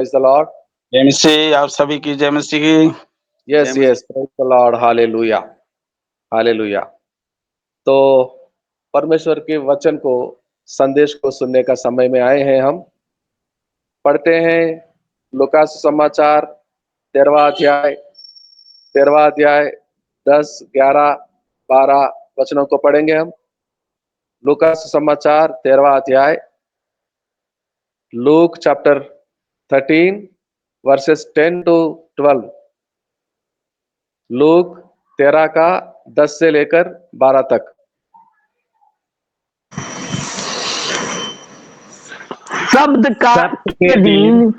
Praise the Lord. जय मसीह, आप सभी की जय मसीह की। Yes, जय yes. Praise the Lord. Hallelujah. Hallelujah. तो परमेश्वर के वचन को, संदेश को सुनने का समय में आए हैं। हम पढ़ते हैं लूका सुसमाचार 13वां अध्याय 10, 11, 12 वचनों को पढ़ेंगे हम। लूका सुसमाचार 13वां अध्याय, Luke chapter 13 versus 10 to 12। Look 13 का 10 से लेकर 12 तक। शब्द का के दिन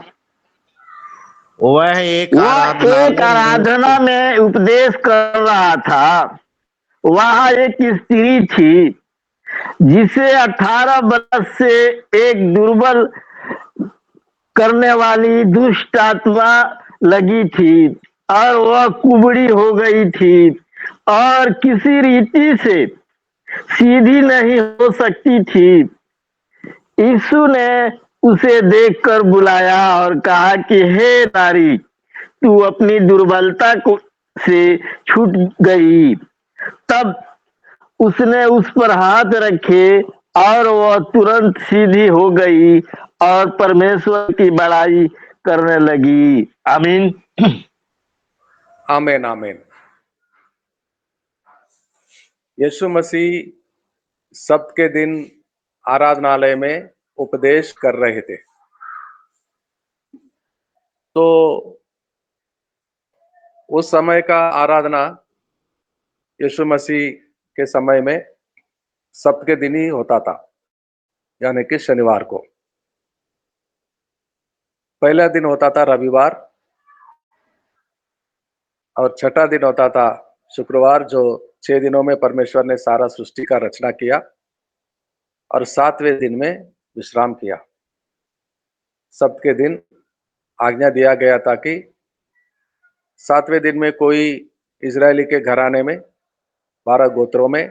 वह एक एक आराधना में उपदेश कर रहा था। वहाँ एक स्त्री थी जिसे 18 वर्ष से एक दुर्बल करने वाली दुष्ट आत्मा लगी थी और वह कुबड़ी हो गई थी और किसी रीति से सीधी नहीं हो सकती थी। यीशु ने उसे देखकर बुलाया और कहा कि हे नारी, तू अपनी दुर्बलता को से छूट गई। तब उसने उस पर हाथ रखे और वह तुरंत सीधी हो गई और परमेश्वर की बड़ाई करने लगी। आमीन। आमीन आमीन। यीशु मसीह सब्त के दिन आराधनालय में उपदेश कर रहे थे। तो उस समय का आराधना यीशु मसीह के समय में सब्त के दिन ही होता था, यानी कि शनिवार को। पहला दिन होता था रविवार और छठा दिन होता था शुक्रवार, जो 6 दिनों में परमेश्वर ने सारा सृष्टि का रचना किया और 7वें दिन में विश्राम किया। सब्त के दिन आज्ञा दिया गया था कि 7वें दिन में कोई इजरायली के घराने में 12 गोत्रों में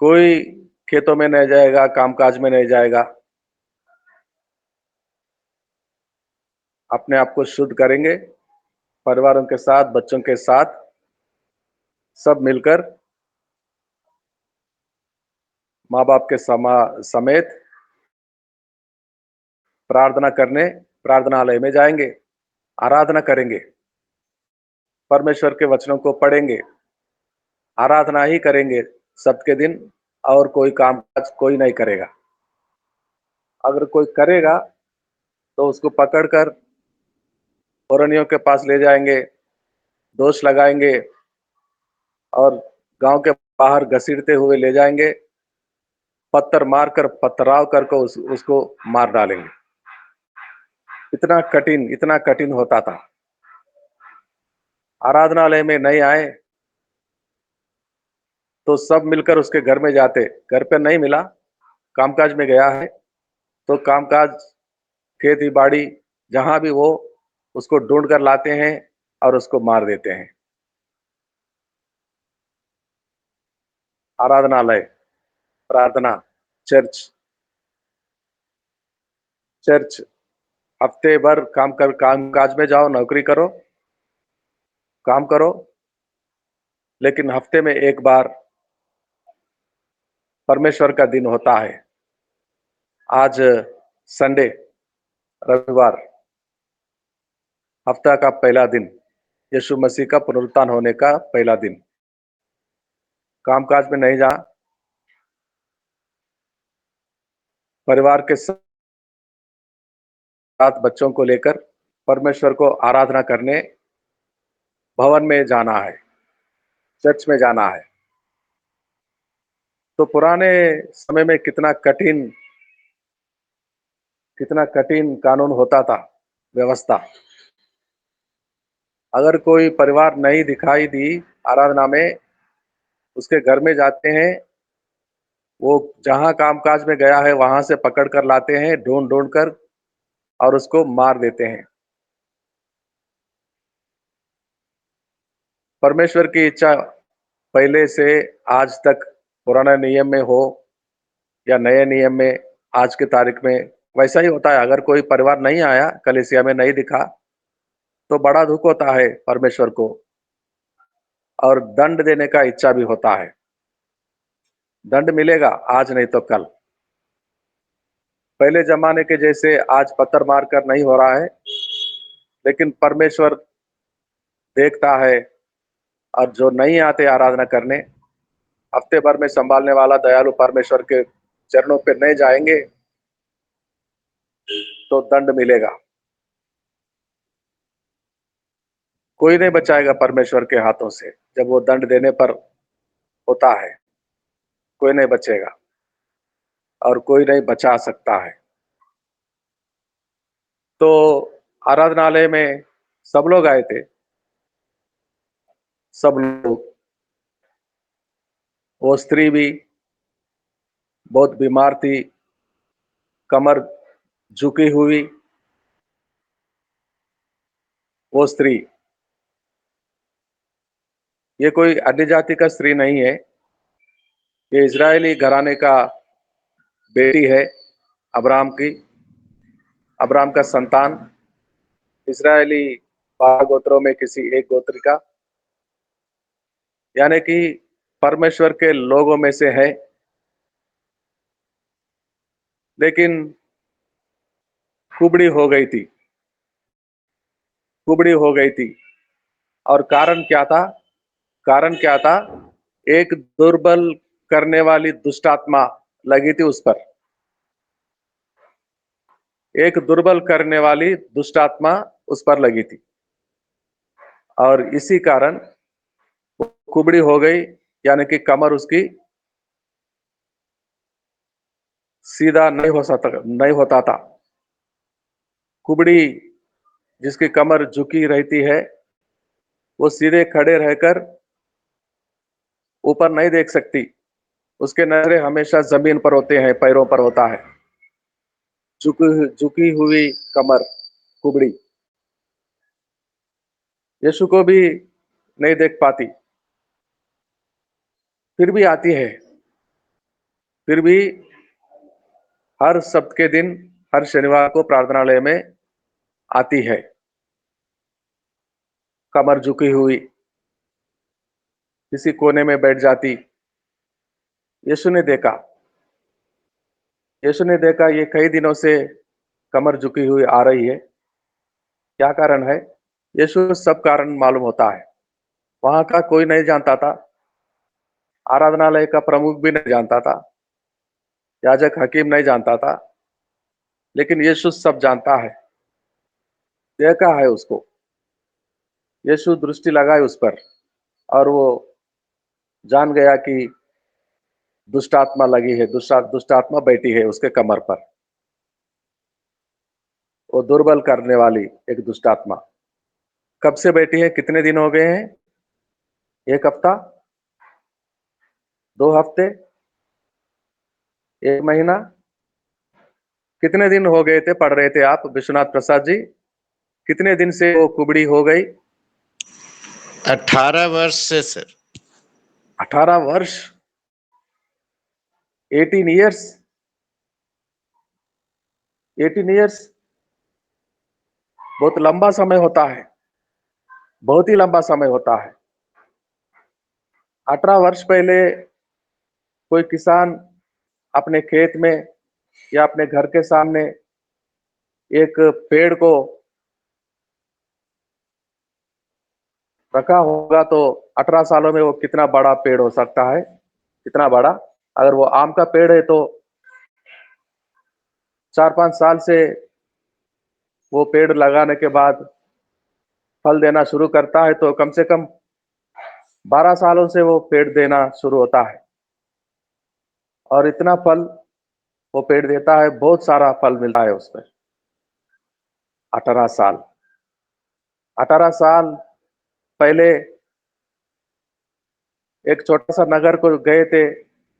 कोई खेतों में नहीं जाएगा, कामकाज में नहीं जाएगा। अपने आप को शुद्ध करेंगे, परिवारों के साथ, बच्चों के साथ सब मिलकर माँ बाप के समेत प्रार्थना करने प्रार्थनालय में जाएंगे, आराधना करेंगे, परमेश्वर के वचनों को पढ़ेंगे, आराधना ही करेंगे सब्त के दिन, और कोई कामकाज कोई नहीं करेगा। अगर कोई करेगा तो उसको पकड़कर पुरनियों के पास ले जाएंगे, दोष लगाएंगे और गांव के बाहर घसीटते हुए ले जाएंगे, पत्थर मारकर पथराव करके उसको मार डालेंगे। इतना कठिन होता था। आराधनालय में नहीं आए तो सब मिलकर उसके घर में जाते। घर पे नहीं मिला, कामकाज में गया है तो कामकाज, खेती बाड़ी, जहां भी वो, उसको ढूंढ कर लाते हैं और उसको मार देते हैं। आराधनालय, प्रार्थना, चर्च चर्च हफ्ते भर कामकाज में जाओ, नौकरी करो, काम करो, लेकिन हफ्ते में एक बार परमेश्वर का दिन होता है। आज संडे, रविवार, हफ्ता का पहला दिन, यीशु मसीह का पुनरुत्थान होने का पहला दिन। कामकाज में नहीं जा, परिवार के साथ बच्चों को लेकर परमेश्वर को आराधना करने भवन में जाना है, चर्च में जाना है। तो पुराने समय में कितना कठिन कानून होता था, व्यवस्था। अगर कोई परिवार नहीं दिखाई दी आराधना में, उसके घर में जाते हैं, वो जहां कामकाज में गया है वहां से पकड़ कर लाते हैं, ढूंढ कर, और उसको मार देते हैं। परमेश्वर की इच्छा पहले से आज तक, पुराने नियम में हो या नए नियम में, आज के तारीख में वैसा ही होता है, अगर कोई परिवार नहीं आया, कलीसिया में नहीं दिखा, तो बड़ा दुःख होता है परमेश्वर को और दंड देने का इच्छा भी होता है। दंड मिलेगा, आज नहीं तो कल। पहले ज़माने के जैसे आज पत्थर मारकर नहीं हो रहा है, लेकिन परमेश्वर देखता है और जो नहीं आते आराधना करने, हफ्ते भर में संभालने वाला दयालु परमेश्वर के चरणों पे नहीं जाएंगे, तो दंड मिलेगा। कोई नहीं बचाएगा परमेश्वर के हाथों से। जब वो दंड देने पर होता है, कोई नहीं बचेगा और कोई नहीं बचा सकता है। तो आराधनालय में सब लोग आए थे, सब लोग, वो स्त्री भी बहुत बीमार थी, कमर झुकी हुई, वो स्त्री, ये कोई अन्य जाति का स्त्री नहीं है, ये इजरायली घराने का बेटी है, अब्राहम की, अब्राहम का संतान, इजरायली 12 गोत्रों में किसी एक गोत्र का, यानी कि परमेश्वर के लोगों में से है, लेकिन कुबड़ी हो गई थी, कुबड़ी हो गई थी। और कारण क्या था? कारण क्या था? एक दुर्बल करने वाली दुष्ट आत्मा लगी थी उस पर। एक दुर्बल करने वाली दुष्ट आत्मा उस पर लगी थी और इसी कारण वो कुबड़ी हो गई, यानी कि कमर उसकी सीधा नहीं होता था। कुबड़ी जिसकी कमर झुकी रहती है, वो सीधे खड़े रहकर ऊपर नहीं देख सकती, उसके नजरें हमेशा जमीन पर होते हैं, पैरों पर होता है। झुकी हुई कमर, कुबड़ी, यीशु को भी नहीं देख पाती, फिर भी आती है, फिर भी हर सप्त के दिन, हर शनिवार को प्रार्थनालय में आती है, कमर झुकी हुई, किसी कोने में बैठ जाती। यीशु ने देखा, यीशु ने देखा ये कई दिनों से कमर झुकी हुई आ रही है, क्या कारण है? यीशु सब कारण मालूम होता है। वहां का कोई नहीं जानता था, आराधनालय का प्रमुख भी नहीं जानता था, याजक हकीम नहीं जानता था, लेकिन यीशु सब जानता है, देखा है उसको। यीशु दृष्टि लगाए उस पर और वो जान गया कि दुष्ट आत्मा लगी है, दुष्ट आत्मा बैठी है उसके कमर पर, वो दुर्बल करने वाली एक दुष्ट आत्मा। कब से बैठी है? कितने दिन हो गए हैं? 1 हफ्ता, 2 हफ्ते, 1 महीना? कितने दिन हो गए थे पढ़ रहे थे आप विश्वनाथ प्रसाद जी? कितने दिन से वो कुबड़ी हो गई? 18 वर्ष से सर। 18 वर्ष, 18 ईयर्स, 18 ईयर्स बहुत लंबा समय होता है, बहुत ही लंबा समय होता है। 18 वर्ष पहले कोई किसान अपने खेत में या अपने घर के सामने एक पेड़ को रखा होगा, तो 18 सालों में वो कितना बड़ा पेड़ हो सकता है? कितना बड़ा? अगर वो आम का पेड़ है तो 4-5 साल से वो पेड़ लगाने के बाद फल देना शुरू करता है, तो कम से कम 12 सालों से वो पेड़ देना शुरू होता है और इतना फल वो पेड़ देता है, बहुत सारा फल मिलता है उसमें। 18 साल, 18 साल पहले एक छोटा सा नगर को गए थे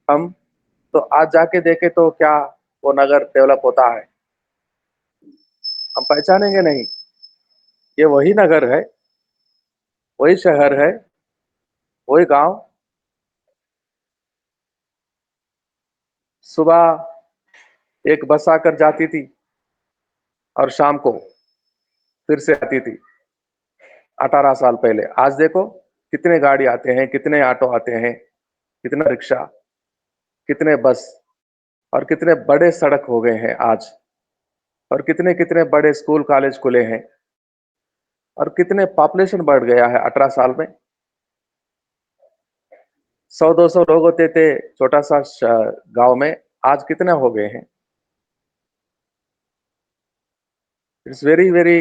हम, तो आज जाके देखे तो क्या वो नगर डेवलप होता है? हम पहचानेंगे नहीं। ये वही नगर है, वही शहर है, वही गांव। सुबह एक बस आकर जाती थी, और शाम को फिर से आती थी 18 साल पहले। आज देखो कितने गाड़ी आते हैं, कितने ऑटो आते हैं, कितना रिक्शा, कितने बस, और कितने बड़े सड़क हो गए हैं आज, और कितने कितने बड़े स्कूल कॉलेज खुले हैं, और कितने पॉपुलेशन बढ़ गया है 18 साल में। 100-200 लोग होते थे छोटा सा गांव में, आज कितने हो गए हैं। It's very very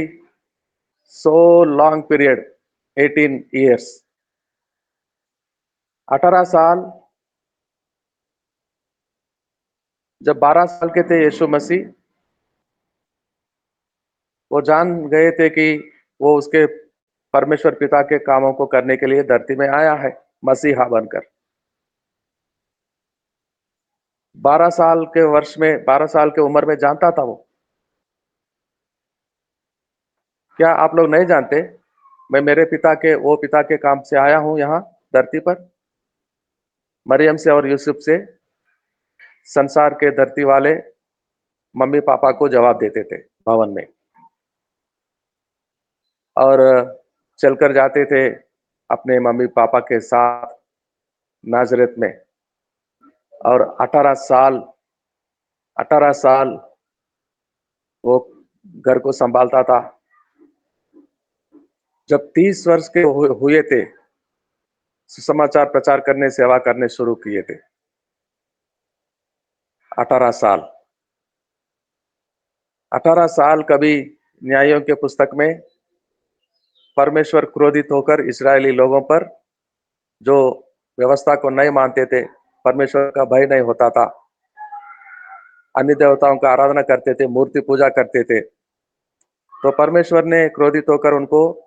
so long period, 18 years, 18 साल। जब 12 साल के थे यीशु मसीह, वो जान गए थे कि वो उसके परमेश्वर पिता के कामों को करने के लिए धरती में आया है मसीहा बनकर। 12 साल के वर्ष में, 12 साल के उम्र में जानता था वो। क्या आप लोग नहीं जानते मैं मेरे पिता के काम से आया हूं यहाँ धरती पर? मरियम से और यूसुफ से संसार के धरती वाले मम्मी पापा को जवाब देते थे भवन में, और चलकर जाते थे अपने मम्मी पापा के साथ नाजरेत में। और 18 साल वो घर को संभालता था। जब 30 वर्ष के हुए थे, सुसमाचार प्रचार करने, सेवा करने शुरू किए थे। 18 साल, 18 साल। कभी न्यायों के पुस्तक में परमेश्वर क्रोधित होकर इस्राएली लोगों पर, जो व्यवस्था को नहीं मानते थे, परमेश्वर का भय नहीं होता था, अन्य देवताओं का आराधना करते थे, मूर्ति पूजा करते थे, तो परमेश्वर ने क्रोधित होकर उनको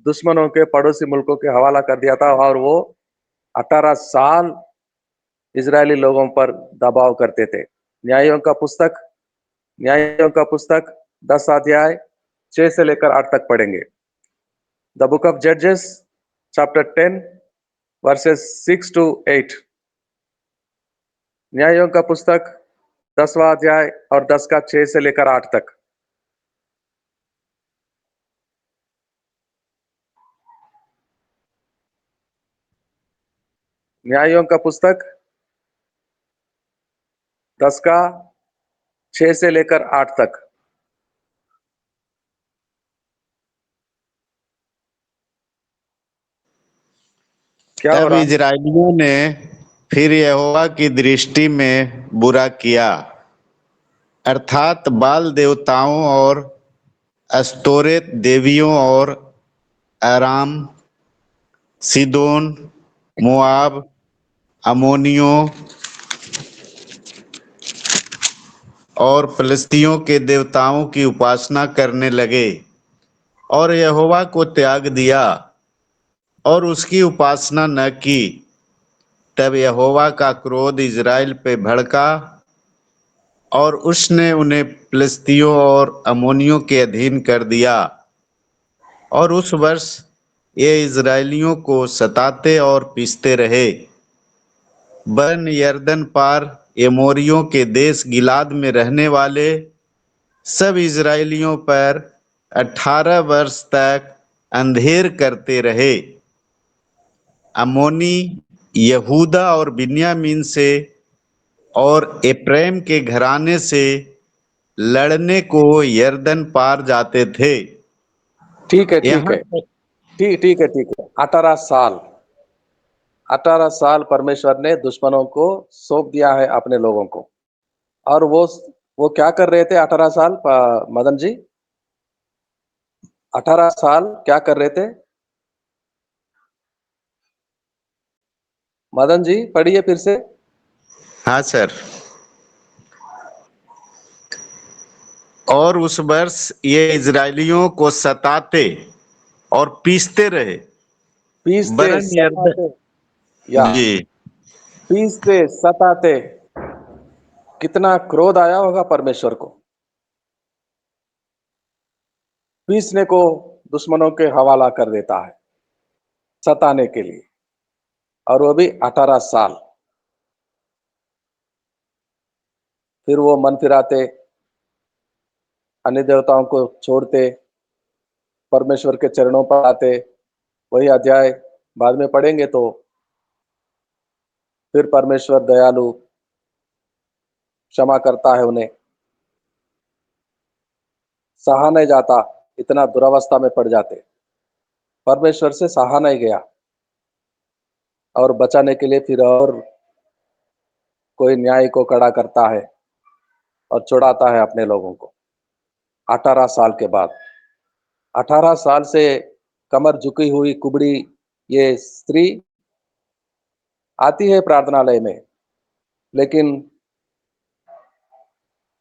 दुश्मनों के, पड़ोसी मुल्कों के हवाला कर दिया था, और वो 18 साल इजरायली लोगों पर दबाव करते थे। न्यायों का पुस्तक 10 अध्याय 6 से लेकर 8 तक पढ़ेंगे। द बुक ऑफ जजेस चैप्टर 10 वर्सेस 6 to 8। न्यायों का पुस्तक 10वां अध्याय और 10 का 6 से लेकर 8 तक। न्यायों का पुस्तक 10 का 6 से लेकर 8 तक। क्या हो तब रहा? इजरायलियों ने फिर यहोवा की दृष्टि में बुरा किया, अर्थात बाल देवताओं और अस्तोरेत देवियों और अराम, सीदोन, मोआब, अमोनियों और फिलिस्तियों के देवताओं की उपासना करने लगे और यहोवा को त्याग दिया और उसकी उपासना न की। तब यहोवा का क्रोध इज़राइल पे भड़का और उसने उन्हें फिलिस्तियों और अमोनियों के अधीन कर दिया, और उस वर्ष ये इज़राइलियों को सताते और पीसते रहे। बन यरदन पार एमोरियों के देश गिलाद में रहने वाले सब इज़राइलियों पर 18 वर्ष तक अंधेर करते रहे। अमोनी यहूदा और बिन्यामीन से और एप्रैम के घराने से लड़ने को यरदन पार जाते थे। ठीक है, ठीक यहाँ है, ठीक है। 18 साल, 18 साल परमेश्वर ने दुश्मनों को सौंप दिया है अपने लोगों को। और वो क्या कर रहे थे 18 साल मदन जी? 18 साल क्या कर रहे थे? मदन जी पढ़िए फिर से। हाँ सर। और उस वर्ष ये इजरायलियों को सताते और पीसते रहे। पीसते वरन यरदन सताते, या जी पीसते सताते, कितना क्रोध आया होगा परमेश्वर को। पीसने को दुश्मनों के हवाला कर देता है, सताने के लिए, और वो भी 18 साल। फिर वो मन फिराते, अन्य देवताओं को छोड़ते, परमेश्वर के चरणों पर आते। वही अध्याय बाद में पढ़ेंगे तो फिर परमेश्वर दयालु, क्षमा करता है उन्हें, सहा नहीं जाता, इतना दुरावस्था में पड़ जाते। परमेश्वर से सहा नहीं गया और बचाने के लिए फिर और कोई न्याय को खड़ा करता है और छुड़ाता है अपने लोगों को। 18 साल के बाद, 18 साल से कमर झुकी हुई कुबड़ी ये स्त्री आती है प्रार्थनालय में, लेकिन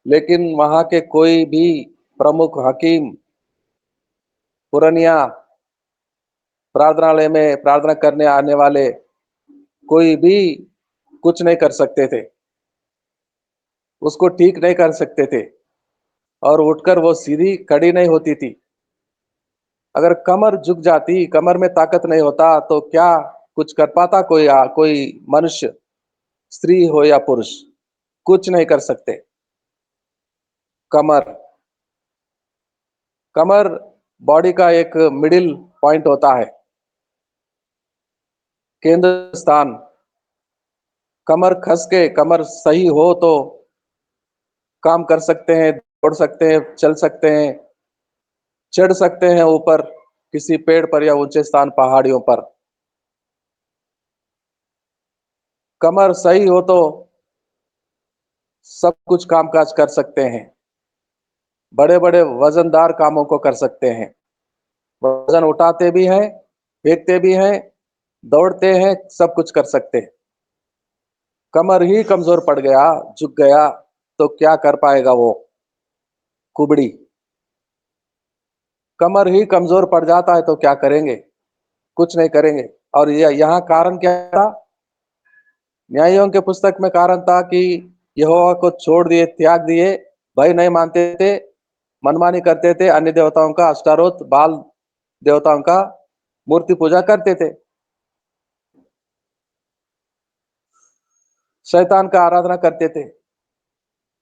लेकिन वहां के कोई भी प्रमुख हकीम, पुरनिया, प्रार्थनालय में प्रार्थना करने आने वाले कोई भी कुछ नहीं कर सकते थे, उसको ठीक नहीं कर सकते थे और उठकर वो सीधी खड़ी नहीं होती थी। अगर कमर झुक जाती, कमर में ताकत नहीं होता तो क्या कुछ कर पाता कोई मनुष्य, स्त्री हो या पुरुष, कुछ नहीं कर सकते। कमर कमर बॉडी का एक मिडिल पॉइंट होता है, केंद्र स्थान। कमर खस के, कमर सही हो तो काम कर सकते हैं, दौड़ सकते हैं, चल सकते हैं, चढ़ सकते हैं ऊपर किसी पेड़ पर या ऊंचे स्थान पहाड़ियों पर। कमर सही हो तो सब कुछ कामकाज कर सकते हैं, बड़े बड़े वजनदार कामों को कर सकते हैं, वजन उठाते भी हैं, फेंकते भी हैं, दौड़ते हैं, सब कुछ कर सकते हैं। कमर ही कमजोर पड़ गया, झुक गया, तो क्या कर पाएगा वो कुबड़ी। कमर ही कमजोर पड़ जाता है तो क्या करेंगे, कुछ नहीं करेंगे। और यहाँ कारण क्या था, न्यायों के पुस्तक में कारण था कि यहोवा को छोड़ दिए, त्याग दिए, भय नहीं मानते थे, मनमानी करते थे, अन्य देवताओं का, अष्टारोत बाल देवताओं का मूर्ति पूजा करते थे, शैतान का आराधना करते थे।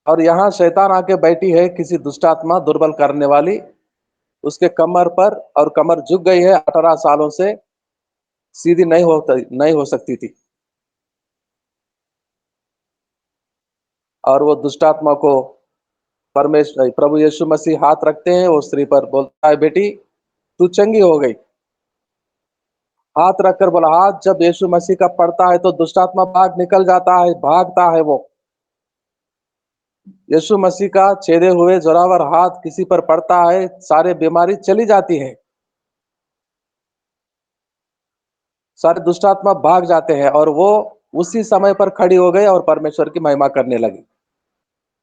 और यहाँ शैतान आके बैठी है किसी दुष्ट आत्मा दुर्बल करने वाली, उसके कमर पर, और कमर झुक गई है 18 सालों से, सीधी नहीं हो सकती थी। और वो दुष्ट आत्मा को परमेश्वर प्रभु यीशु मसीह हाथ रखते हैं उस स्त्री पर, बोलता है बेटी तू चंगी हो गई। हाथ रखकर बोला, हाथ जब यीशु मसीह का पड़ता है तो दुष्ट आत्मा भाग निकल जाता है, भागता है वो। यीशु मसीह का छेदे हुए जोरावर हाथ किसी पर पड़ता है, सारे बीमारी चली जाती है, सारे दुष्ट आत्मा भाग जाते हैं। और वो उसी समय पर खड़ी हो गई और परमेश्वर की महिमा करने लगी।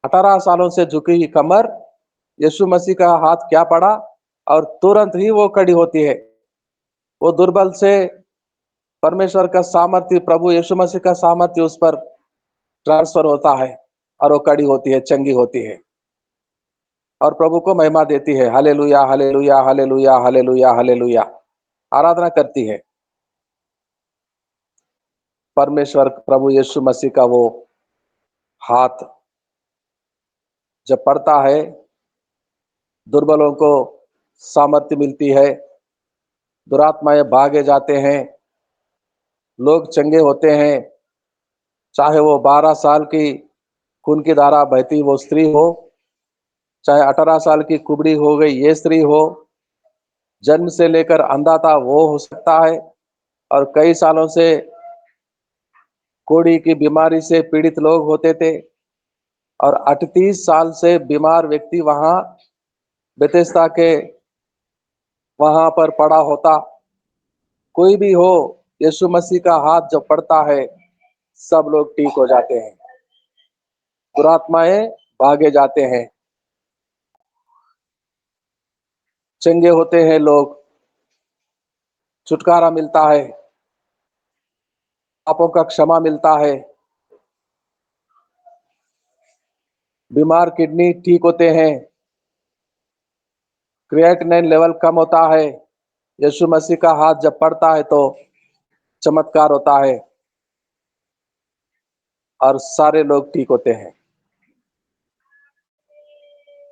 18 सालों से झुकी हुई कमर, यीशु मसीह का हाथ क्या पड़ा और तुरंत ही वो खड़ी होती है। वो दुर्बल से परमेश्वर का सामर्थ्य, प्रभु यीशु मसीह का सामर्थ्य उस पर ट्रांसफर होता है और वो खड़ी होती है, चंगी होती है और प्रभु को महिमा देती है। Hallelujah, hallelujah, hallelujah, hallelujah, hallelujah, आराधना करती है। परमेश्वर प्रभु यीशु मसीह का वो हाथ जब पड़ता है, दुर्बलों को सामर्थ्य मिलती है, दुरात्माएं भागे जाते हैं, लोग चंगे होते हैं। चाहे वो 12 साल की खून की धारा बहती वो स्त्री हो, चाहे 18 साल की कुबड़ी हो गई ये स्त्री हो, जन्म से लेकर अंधा था वो हो सकता है, और कई सालों से कोढ़ी की बीमारी से पीड़ित लोग होते थे, और 38 साल से बीमार व्यक्ति वहां बेतेस्दा के वहां पर पड़ा होता। कोई भी हो, यीशु मसीह का हाथ जब पड़ता है सब लोग ठीक हो जाते हैं, दुरात्माएं भागे जाते हैं, चंगे होते हैं लोग, छुटकारा मिलता है, पापों का क्षमा मिलता है, बीमार किडनी ठीक होते हैं, क्रिएटिनिन लेवल कम होता है। यीशु मसीह का हाथ जब पड़ता है तो चमत्कार होता है और सारे लोग ठीक होते हैं।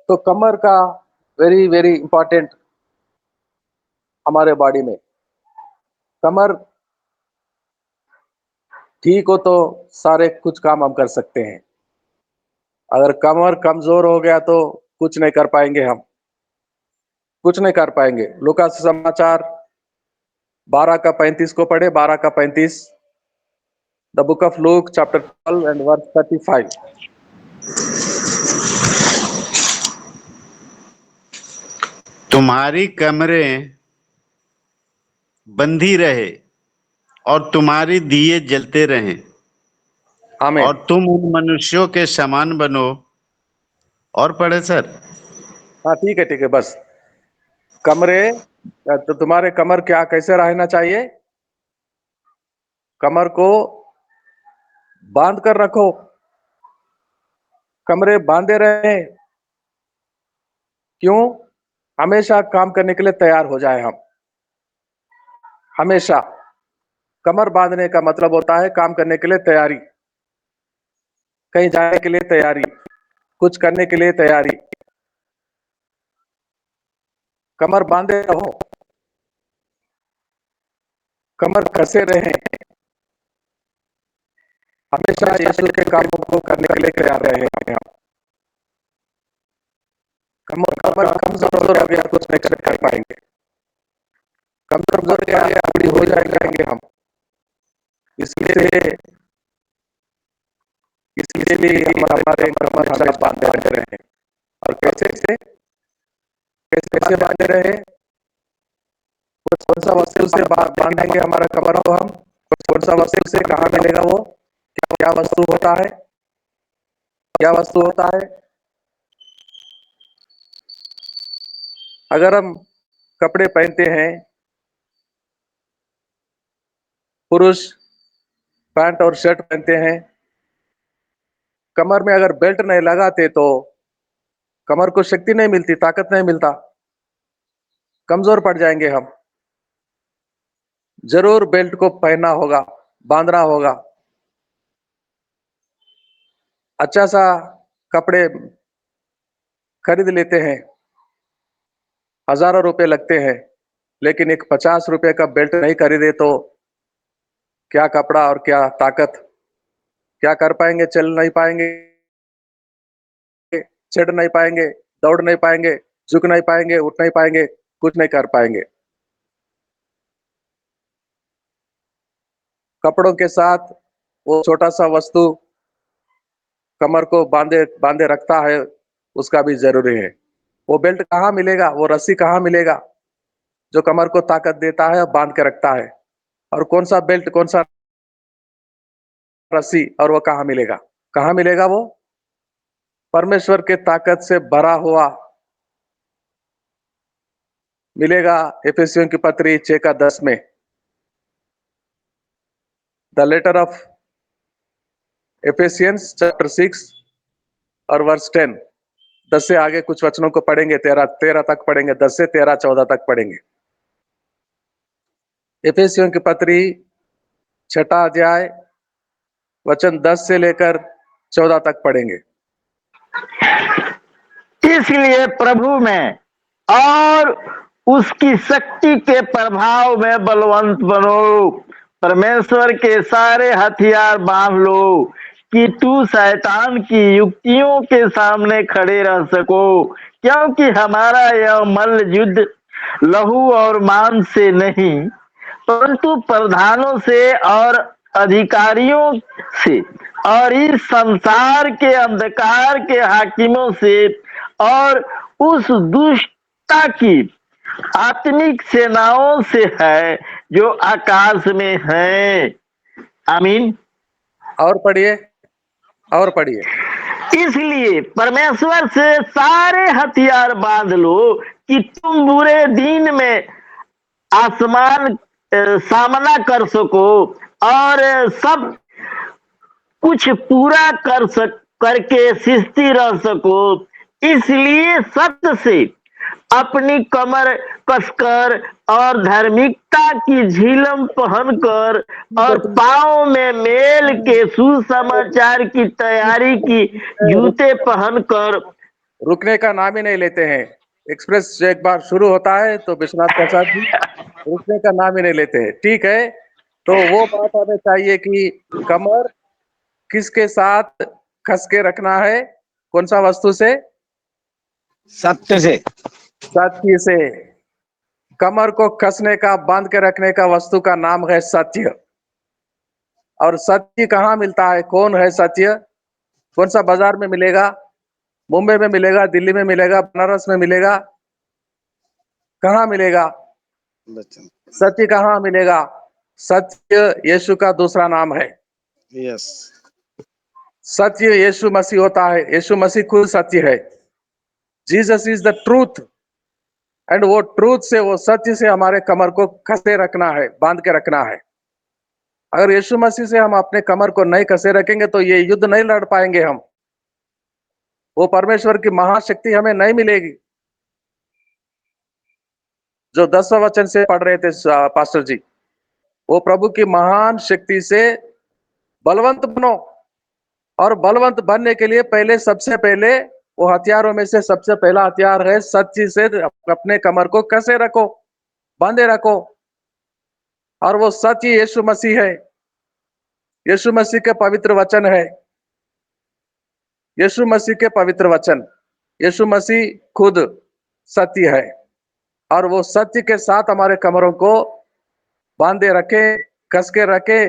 तो कमर का वेरी वेरी इंपॉर्टेंट हमारे बॉडी में। कमर ठीक हो तो सारे कुछ काम हम कर सकते हैं। अगर कमर कमजोर हो गया तो कुछ नहीं कर पाएंगे हम, कुछ नहीं कर पाएंगे। लूका समाचार 12 का 35 को पढ़े, 12 का 35। The book of Luke chapter 12 and verse 35। तुम्हारी कमरें बंधी रहे और तुम्हारी दिए जलते रहें, आमीन। और तुम उन मनुष्यों के समान बनो। और पढ़े सर। हाँ ठीक है बस। कमरे तो तुम्हारे कमर क्या कैसे रहना चाहिए? कमर को बांध कर रखो, कमरे बांधे रहे। क्यों? हमेशा काम करने के लिए तैयार हो जाए हम। हमेशा कमर बांधने का मतलब होता है काम करने के लिए तैयारी, कहीं जाने के लिए तैयारी, कुछ करने के लिए तैयारी। कमर बांधे रहो, कमर कसे रहे, हमेशा यीशु के कामों को करने के लिए तैयार रहे हम। कमर कमर कमजोर हो गया कुछ नहीं कर पाएंगे, कमजोर हो गया आदमी हो जाएंगे हम। इसलिए इसलिए भी हमारे कमर हमेशा बांधे रहे। और कैसे कैसे कैसे बांधे रहे? कौन सा वस्तु से बांधेंगे हमारा कमर को हम? कौन सा वस्तु से? कहाँ मिलेगा वो? क्या वस्तु होता है? क्या वस्तु होता है? अगर हम कपड़े पहनते हैं, पुरुष पैंट और शर्ट पहनते हैं, कमर में अगर बेल्ट नहीं लगाते तो कमर को शक्ति नहीं मिलती, ताकत नहीं मिलता, कमजोर पड़ जाएंगे हम। जरूर बेल्ट को पहनना होगा, बांधना होगा। अच्छा सा कपड़े खरीद लेते हैं, हजारों रुपए लगते हैं, लेकिन एक 50 रुपए का बेल्ट नहीं खरीदे तो क्या कपड़ा और क्या ताकत? क्या कर पाएंगे? चल नहीं पाएंगे, चढ़ नहीं पाएंगे, दौड़ नहीं पाएंगे, झुक नहीं पाएंगे, उठ नहीं पाएंगे, कुछ नहीं कर पाएंगे। कपड़ों के साथ वो छोटा सा वस्तु कमर को बांधे बांधे रखता है, उसका भी जरूरी है। वो बेल्ट कहाँ मिलेगा? वो रस्सी कहाँ मिलेगा जो कमर को ताकत देता है और बांध के रखता है? और कौन सा बेल्ट, कौन सा रस्सी, और वो कहाँ मिलेगा? कहाँ मिलेगा वो? परमेश्वर के ताकत से भरा हुआ मिलेगा। एफेसियों की पत्री 6 का 10 में, द लेटर ऑफ एफेसियंस चैप्टर 6 और वर्स 10। 10 से आगे कुछ वचनों को पढ़ेंगे, 13 तक पढ़ेंगे, 10 से 13 14 तक पढ़ेंगे। एफेसियों की पत्री 6 अध्याय वचन 10 से लेकर 14 तक पढ़ेंगे। इसलिए प्रभु में और उसकी शक्ति के प्रभाव में बलवंत बनो, परमेश्वर के सारे हथियार बांध लो कि तू शैतान की युक्तियों के सामने खड़े रह सको, क्योंकि हमारा यह मल्ल युद्ध लहू और मांस से नहीं परंतु प्रधानों से और अधिकारियों से और इस संसार के अंधकार के हाकिमों से और उस दुष्टता की आत्मिक सेनाओं से है जो आकाश में है। आमीन। और पढ़िए, और पढ़िए। इसलिए परमेश्वर से सारे हथियार बांध लो कि तुम बुरे दिन में आसमान सामना कर सको और सब कुछ पूरा करके शिस्ती रह सको। इसलिए सत्य से अपनी कमर कसकर और धार्मिकता की झिलम पहनकर और पांव में मेल के सुसमाचार की तैयारी की जूते पहनकर रुकने का नाम ही नहीं लेते हैं। एक्सप्रेस एक बार शुरू होता है तो विश्वनाथ प्रसाद जी रुकने का नाम ही नहीं लेते हैं। ठीक है, तो वो बात हमें चाहिए कि कमर किसके साथ कस के रखना है? कौन सा वस्तु से? सत्य से। सत्य से। कमर को कसने का, बांध के रखने का वस्तु का नाम है सत्य। और सत्य कहाँ मिलता है? कौन है सत्य? कौन सा बाजार में मिलेगा? मुंबई में मिलेगा, दिल्ली में मिलेगा, बनारस में मिलेगा? कहाँ मिलेगा? सत्य कहाँ मिलेगा? सत्य यीशु का दूसरा नाम है। यस। सत्य यीशु मसीह होता है। यीशु मसीह खुद सत्य है। Jesus is the truth. And वो ट्रूथ से, वो सत्य से हमारे कमर को कसे रखना है, बांध के रखना है। अगर यीशु मसीह से हम अपने कमर को नहीं कसे रखेंगे तो ये युद्ध नहीं लड़ पाएंगे हम। वो परमेश्वर की महाशक्ति हमें नहीं मिलेगी। जो 10वां वचन से पढ़ रहे थे पास्टर जी, वो प्रभु की महान शक्ति से बलवंत बनो। और बलवंत बनने के लिए पहले, सबसे पहले, वो हथियारों में से सबसे पहला हथियार है सच्ची से अपने कमर को कसे रखो, बांधे रखो। और वो सच्ची यीशु मसीह है। यीशु मसीह के पवित्र वचन है। यीशु मसीह के पवित्र वचन। यीशु मसीह खुद सत्य है। और वो सत्य के साथ हमारे कमरों को बांधे रखे, कस के रखे,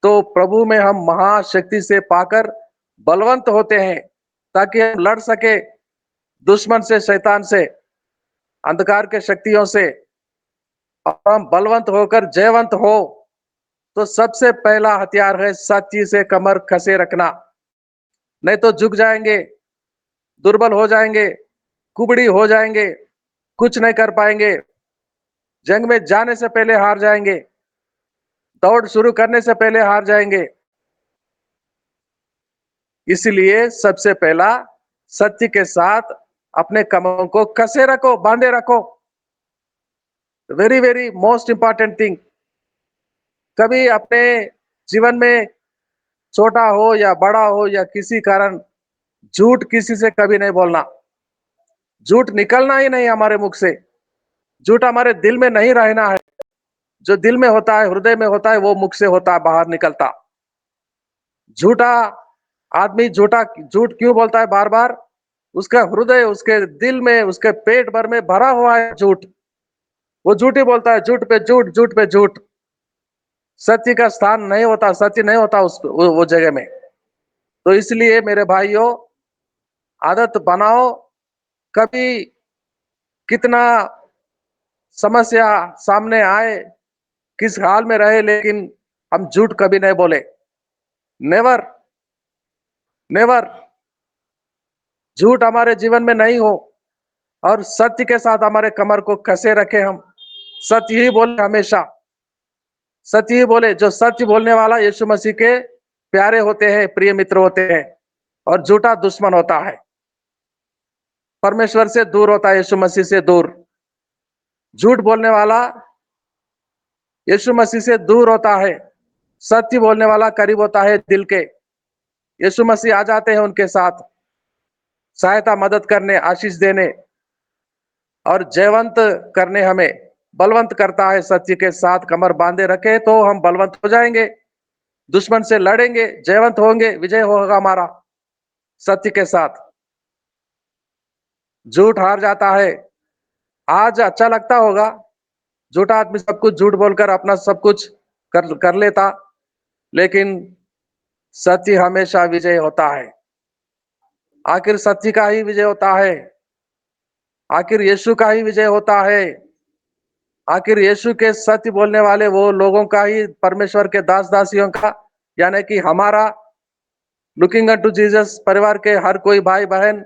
तो प्रभु में हम महाशक्ति से पाकर बलवंत होते हैं, ताकि हम लड़ सके दुश्मन से, शैतान से, अंधकार के शक्तियों से। और हम बलवंत होकर जयवंत हो, तो सबसे पहला हथियार है सच्ची से कमर कसे रखना। नहीं तो झुक जाएंगे, दुर्बल हो जाएंगे, कुबड़ी हो जाएंगे, कुछ नहीं कर पाएंगे। जंग में जाने से पहले हार जाएंगे, दौड़ शुरू करने से पहले हार जाएंगे। इसलिए सबसे पहला सत्य के साथ अपने कमरों को कसे रखो, बांधे रखो। Very very most important thing. कभी अपने जीवन में, छोटा हो या बड़ा हो या किसी कारण, झूठ किसी से कभी नहीं बोलना। झूठ निकलना ही नहीं हमारे मुख से। झूठ हमारे दिल में नहीं रहना है। जो दिल में होता है, हृदय में होता है, वो मुख से होता है, बाहर निकलता। झूठा आदमी झूठ क्यों बोलता है बार बार? उसका हृदय, उसके दिल में, उसके पेट भर में भरा हुआ है झूठ। वो झूठ ही बोलता है, झूठ पे झूठ, झूठ पे झूठ। सत्य का स्थान नहीं होता, सत्य नहीं होता वो जगह में। तो इसलिए मेरे भाइयों, आदत बनाओ, कभी कितना समस्या सामने आए, किस हाल में रहे, लेकिन हम झूठ कभी नहीं बोले। Never, never. झूठ हमारे जीवन में नहीं हो, और सत्य के साथ हमारे कमर को कसे रखे हम। सत्य ही बोले हमेशा, सत्य ही बोले। जो सत्य बोलने वाला यीशु मसीह के प्यारे होते हैं, प्रिय मित्र होते हैं। और झूठा दुश्मन होता है, परमेश्वर से दूर होता है, यीशु मसीह से दूर। झूठ बोलने वाला यीशु मसीह से दूर होता है। सत्य बोलने वाला करीब होता है दिल के। यीशु मसीह आ जाते हैं उनके साथ, सहायता, मदद करने, आशीष देने और जयवंत करने। हमें बलवंत करता है। सत्य के साथ कमर बांधे रखे तो हम बलवंत हो जाएंगे, दुश्मन से लड़ेंगे, जयवंत होंगे, विजय होगा हमारा सत्य के साथ। झूठ हार जाता है। आज अच्छा लगता होगा, झूठा आदमी सब कुछ झूठ बोलकर अपना सब कुछ कर लेता, लेकिन सत्य हमेशा विजय होता है। आखिर सत्य का ही विजय होता है। आखिर यीशु का ही विजय होता है। आखिर यीशु के सत्य बोलने वाले वो लोगों का ही, परमेश्वर के दास दासियों का, यानी कि हमारा, लुकिंग अनटू जीसस परिवार के हर कोई भाई बहन,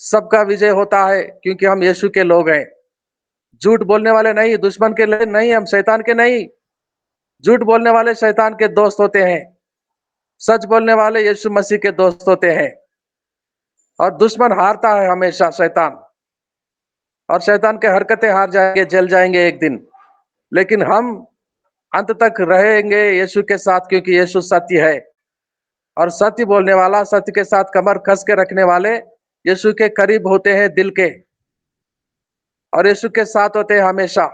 सबका विजय होता है, क्योंकि हम यीशु के लोग हैं। झूठ बोलने वाले नहीं, दुश्मन के नहीं, हम शैतान के नहीं। झूठ बोलने वाले शैतान के दोस्त होते हैं, सच बोलने वाले यीशु मसीह के दोस्त होते हैं। और दुश्मन हारता है हमेशा, शैतान। और शैतान के हरकतें हार जाएंगे, जल जाएंगे एक दिन। लेकिन हम अंत तक रहेंगे यीशु के साथ, क्योंकि यीशु सत्य है। और सत्य बोलने वाला, सत्य के साथ कमर कस के रखने वाले यीशु के करीब होते हैं दिल के, और यीशु के साथ होते हैं हमेशा,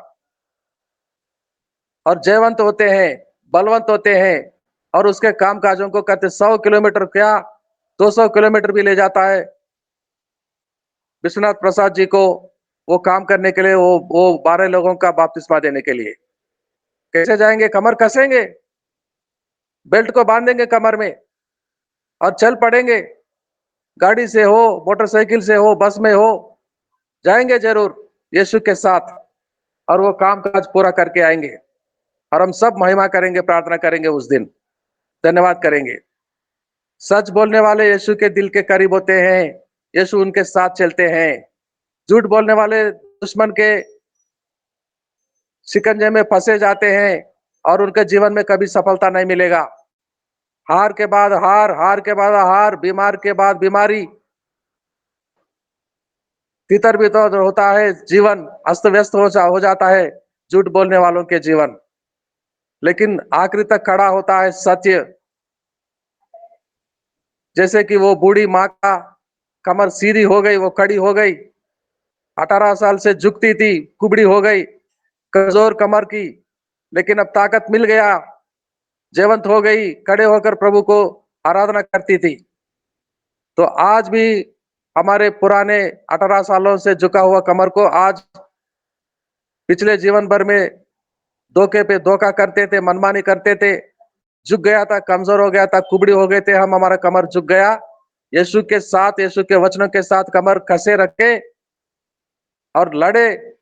और जयवंत होते हैं, बलवंत होते हैं, और उसके काम काजों को करते। 100 किलोमीटर क्या 200 किलोमीटर भी ले जाता है विश्वनाथ प्रसाद जी को वो काम करने के लिए, वो 12 लोगों का बपतिस्मा देने के लिए। कैसे जाएंगे? कमर कसेंगे, बेल्ट को बांधेंगे कमर में और चल पड़ेंगे। गाड़ी से हो, मोटरसाइकिल से हो, बस में हो, जाएंगे जरूर यीशु के साथ, और वो काम काज पूरा करके आएंगे। और हम सब महिमा करेंगे, प्रार्थना करेंगे उस दिन, धन्यवाद करेंगे। सच बोलने वाले यीशु के दिल के करीब होते हैं, यीशु उनके साथ चलते हैं। झूठ बोलने वाले दुश्मन के शिकंजे में फंसे जाते हैं और उनके जीवन में कभी सफलता नहीं मिलेगा। हार के बाद हार, हार के बाद हार, बीमार के बाद बीमारी, तितर बितर होता है जीवन, अस्त व्यस्त हो जाता है झूठ बोलने वालों के जीवन। लेकिन आखिरी तक खड़ा होता है सत्य। जैसे कि वो बूढ़ी माँ का कमर सीधी हो गई, वो खड़ी हो गई, 18 साल से झुकती थी, कुबड़ी हो गई, कमजोर कमर की, लेकिन अब ताकत मिल गया, जीवंत हो गई, खड़े होकर प्रभु को आराधना करती थी। तो आज भी हमारे पुराने 18 सालों से झुका हुआ कमर को आज पिछले जीवन भर में धोखे पे धोखा करते थे, मनमानी करते थे, झुक गया था, कमजोर हो गया था, कुबड़ी हो गए थे हम, हमारा कमर झुक गया। यीशु के साथ, यीशु के वचनों के साथ कमर कसे रखे और लड़े,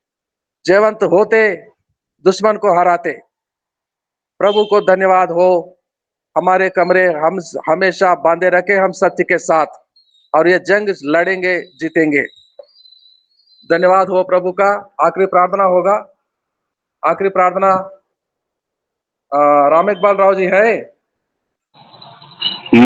जीवंत होते, दुश्मन को हराते। प्रभु को धन्यवाद हो, हमारे कमरे हम हमेशा बांधे रखे हम सत्य के साथ, और ये जंग लड़ेंगे, जीतेंगे। धन्यवाद हो प्रभु का। आखिरी प्रार्थना होगा। आखिरी प्रार्थना राम इकबाल राव जी है।